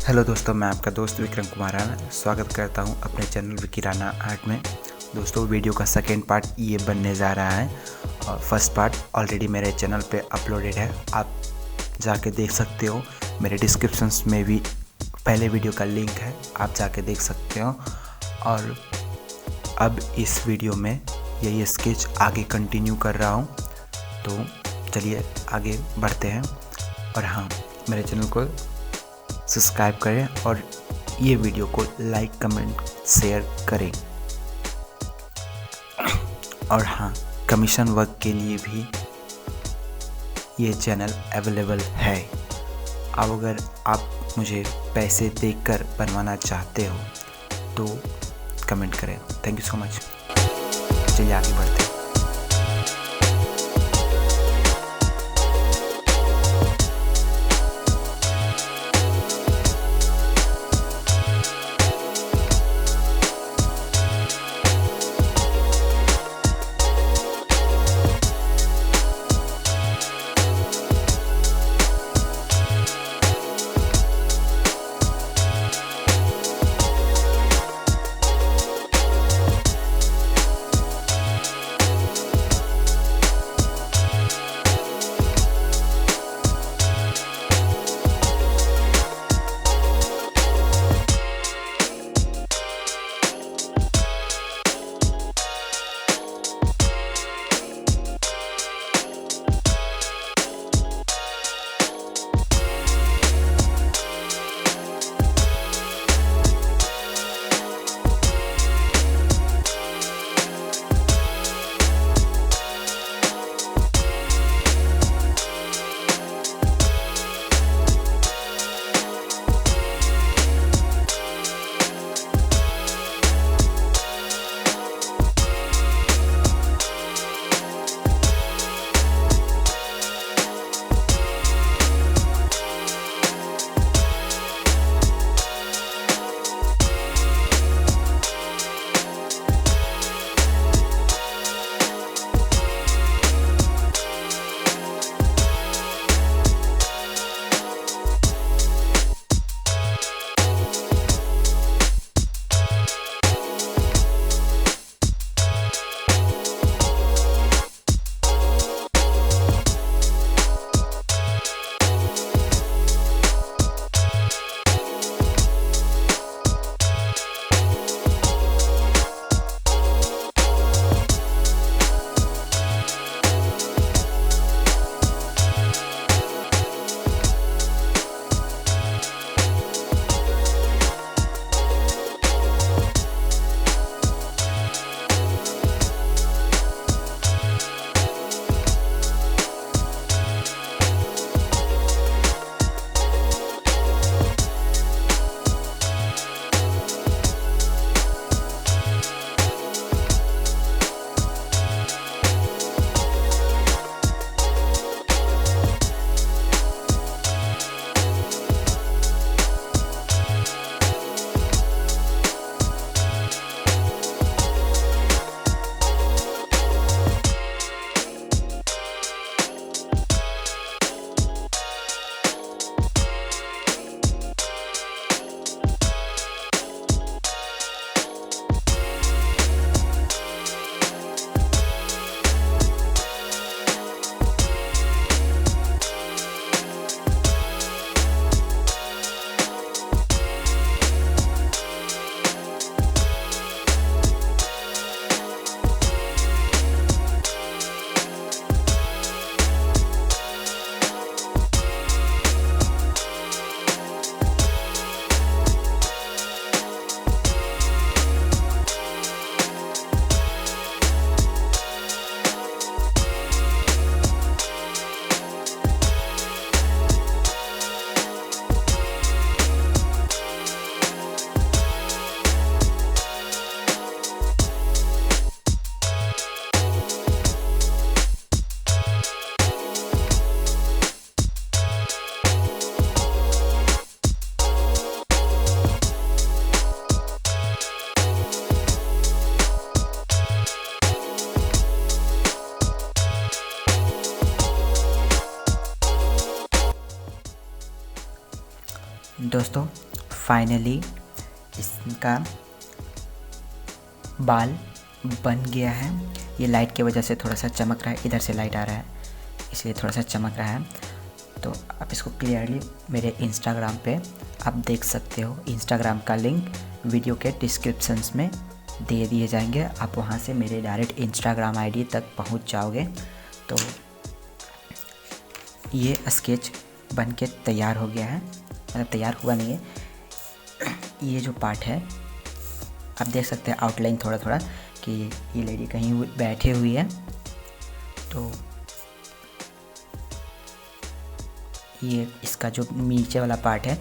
Hello दोस्तों, मैं आपका दोस्त विक्रम कुमार राणा स्वागत करता हूं अपने चैनल विकी राना आर्ट में। दोस्तों, वीडियो का सेकेंड पार्ट ये बनने जा रहा है और फर्स्ट पार्ट ऑलरेडी मेरे चैनल पे अपलोडेड है। आप जाके देख सकते हो। मेरे डिस्क्रिप्शंस में भी पहले वीडियो का लिंक है, आप जाके देख सकते हो। और अब इस वीडियो में यही स्केच आगे कंटिन्यू कर रहा हूँ, तो चलिए आगे बढ़ते हैं। और हाँ, मेरे चैनल को सब्सक्राइब करें और ये वीडियो को लाइक कमेंट शेयर करें। और हाँ, कमीशन वर्क के लिए भी ये चैनल अवेलेबल है। अब अगर आप मुझे पैसे देकर बनवाना चाहते हो तो कमेंट करें। Thank you so much. चलिए आगे बढ़ते हैं। दोस्तों, फाइनली इसका बाल बन गया है। ये लाइट की वजह से थोड़ा सा चमक रहा है, इधर से लाइट आ रहा है इसलिए थोड़ा सा चमक रहा है। तो आप इसको क्लियरली मेरे इंस्टाग्राम पे आप देख सकते हो। इंस्टाग्राम का लिंक वीडियो के डिस्क्रिप्शंस में दे दिए जाएंगे, आप वहाँ से मेरे डायरेक्ट इंस्टाग्राम आईडी तक पहुँच जाओगे। तो ये स्केच बन के तैयार हो गया है, मतलब तैयार हुआ नहीं है। ये जो पार्ट है आप देख सकते हैं आउटलाइन थोड़ा थोड़ा कि ये लेडी कहीं बैठे हुई है। तो ये इसका जो नीचे वाला पार्ट है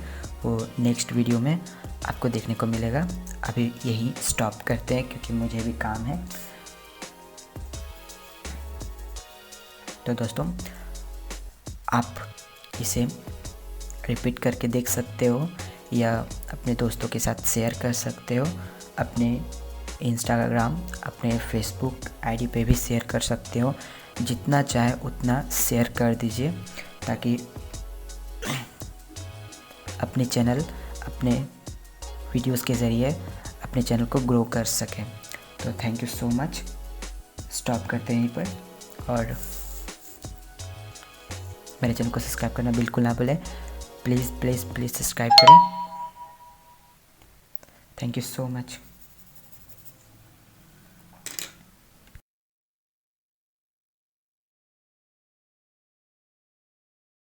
वो नेक्स्ट वीडियो में आपको देखने को मिलेगा। अभी यही स्टॉप करते हैं क्योंकि मुझे भी काम है। तो दोस्तों आप इसे रिपीट करके देख सकते हो या अपने दोस्तों के साथ शेयर कर सकते हो। अपने इंस्टाग्राम, अपने फेसबुक आईडी पे भी शेयर कर सकते हो। जितना चाहे उतना शेयर कर दीजिए ताकि अपने चैनल, अपने वीडियोस के ज़रिए अपने चैनल को ग्रो कर सकें। तो thank you so much. Stop करते हैं यहीं पर और मेरे चैनल को सब्सक्राइब करना बिल्कुल ना भूलें। प्लीज़ प्लीज़ प्लीज़ सब्सक्राइब करें। Thank you so much.